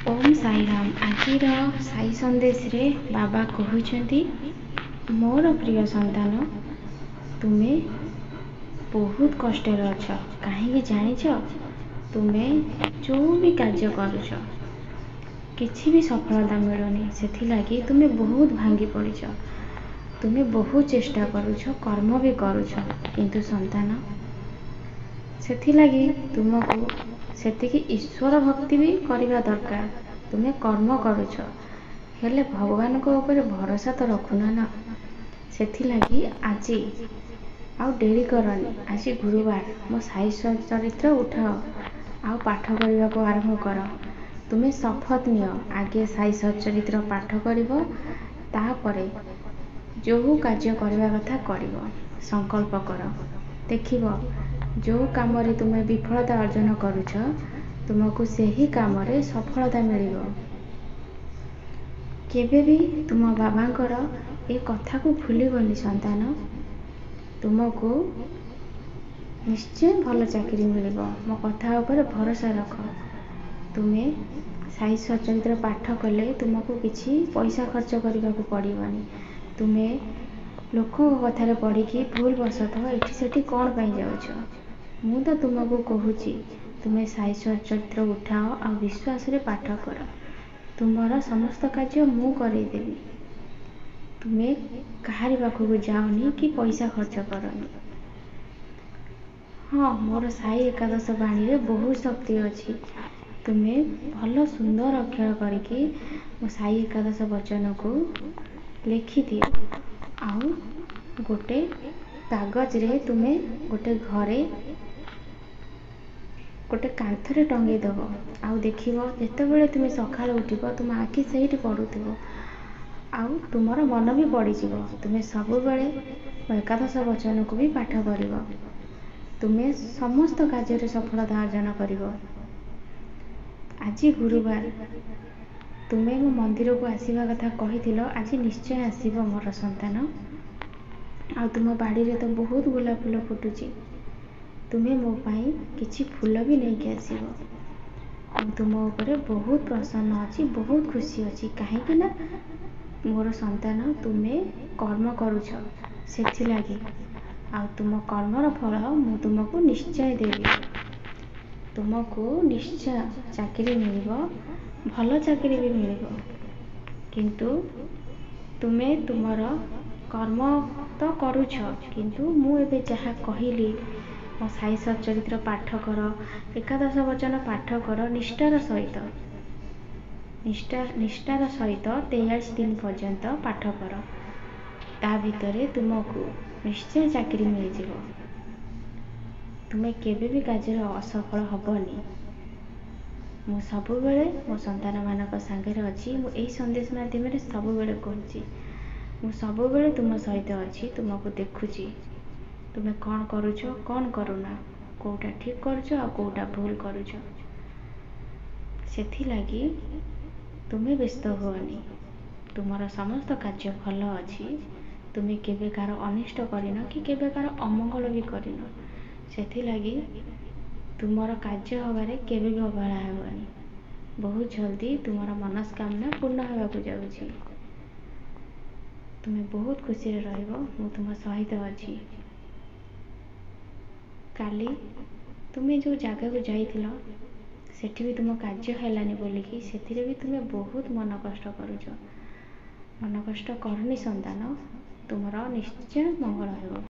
ओम साईराम। आजिर साई संदेश रे बाबा कहते मोर प्रिय संतान तुमे बहुत कष्ट अच्छ कहीं जानिछ तुमे जो भी कार्य करुछ किछि भी सफलता मिलुनी से तुमे बहुत भांगी पड़ीछ। तुमे बहुत चेष्टा करुछ कर्म भी करुछ किंतु संतान से तुमको सेतिकी ईश्वर भक्ति भी करवा दरकार। तुमे कर्म करुछ हेले भगवान को ऊपर भरोसा तो रखुना ना। सेथिलागी आज आउ डेरी करनी। आज गुरुवार मो साई चरित्र उठाओ आउ पाठ करने को आरंभ कर। तुमे शपथ नियो आगे साई चरित्र पाठ करिवो तापरे जो कार्य करने कथा करिवो संकल्प कर। देखिवो जो काम रे तुमे विफलता अर्जन करुछ तुमको सही काम रे सफलता मिलिवो। केबे भी तुम बाबांकर ए कथा को भूलिबनी संतान। तुमको निश्चय भल चाकरी मिलिवो। मो कथा ऊपर भरोसा रख। तुमे साई चरित्र पाठ कले तुमको किछि पैसा खर्च करने को पड़िबनी। तुमे लोकों कथार पढ़ी भूल बसत एठी सेठी कौन पाई जाउछ। मु तो तुमको कहूची तुमे साई चरित्र उठाओ आ विश्वास रे पाठ कर। तुम्हारा समस्त कार्य मु करेदेवी। तुमे कहारी पाखक जाओनी कि पैसा खर्च करनी। हाँ मोर साई एकादश बाणी रे बहुत शक्ति अच्छी। तुमे भल सुंदर अक्षर करके मो साई एकादश वचन को लिखि दियो आउ गोटे कागज रे तुमे गोटे घरे गोटे कांथरे टंगे दब। आउ देखिवो जेतेबेले तुमे सकाळ उठिबो तुम आखि सहीटी पड़ुथिबो आउ तुमर मन भी पड़ी जीवो। तुमे सबु बेले एकादश वचन को भी पाठ करिवो। तुमे समस्त कार्य रे सफलता अर्जन करिवो। आज गुरुवार तुमे मो मंदिर को आसीबा कथा कहिथिलो आज निश्चय आसीबो मोर संतान। आ तुम बाड़ी रे तो बहुत गोलाप फूल फुटुची। तुमे मो पाई किछि फूल भी नहीं के आसीबो। तुम ऊपर बहुत प्रसन्न अच्छी बहुत खुशी अच्छी कहीं ना मोर संतान तुमे कर्म करुछ सेथिलागी आ तुम कर्मर फल मु तुमको निश्चय देवी। तुमको निश्चय चाकरी मिलिबो भल चाकरी भी मिलिबो किंतु तुमे तुमर कर्म तो करुछ किंतु मु एबे जहा कहिली मो साई चरित्र पाठ कर एकादश वचन पाठ कर निष्ठार सहित 43 दिन पर्यंत पाठ कर। ता भितरे तुमको निश्चय चाकरी मिल जिवो। तुमे केबे भी कार्य असफल हबनी। मु सबु बेले मो संतान मानक संगे अच्छी। मु एई संदेश माध्यम रे सबु बेले कहूची मु सबु बेले तुम सहित अच्छी। तुमको देखुची तुमे कौन करुछ कौन करुना कोटा ठीक करुछ आ कोटा भूल करुछ। सेथिलागी तुमे व्यस्त हुअनी। तुमर समस्त कार्य भल अच्छी। तुमे केबे कार अनिष्ट करिन कि केबे कार अमंगल भी करिन। सेथिलागी तुमर कार्य हबारे केबे भी अवहेला हेबनी। बहुत जल्दी तुमर मनस्कामना पूर्ण होबाकू जाउची। तुमे बहुत खुशी रे रहइबो। मु तुम सहित अच्छी। काली तुमे जो जगह को जाइथिलो सेठी भी तुम कार्य हेलानी बोलिकी सेथिरे भी तुमे बहुत मन कष्ट करुछ। मन कष्ट करनी संतान तुमर निश्चय मंगल हेबो।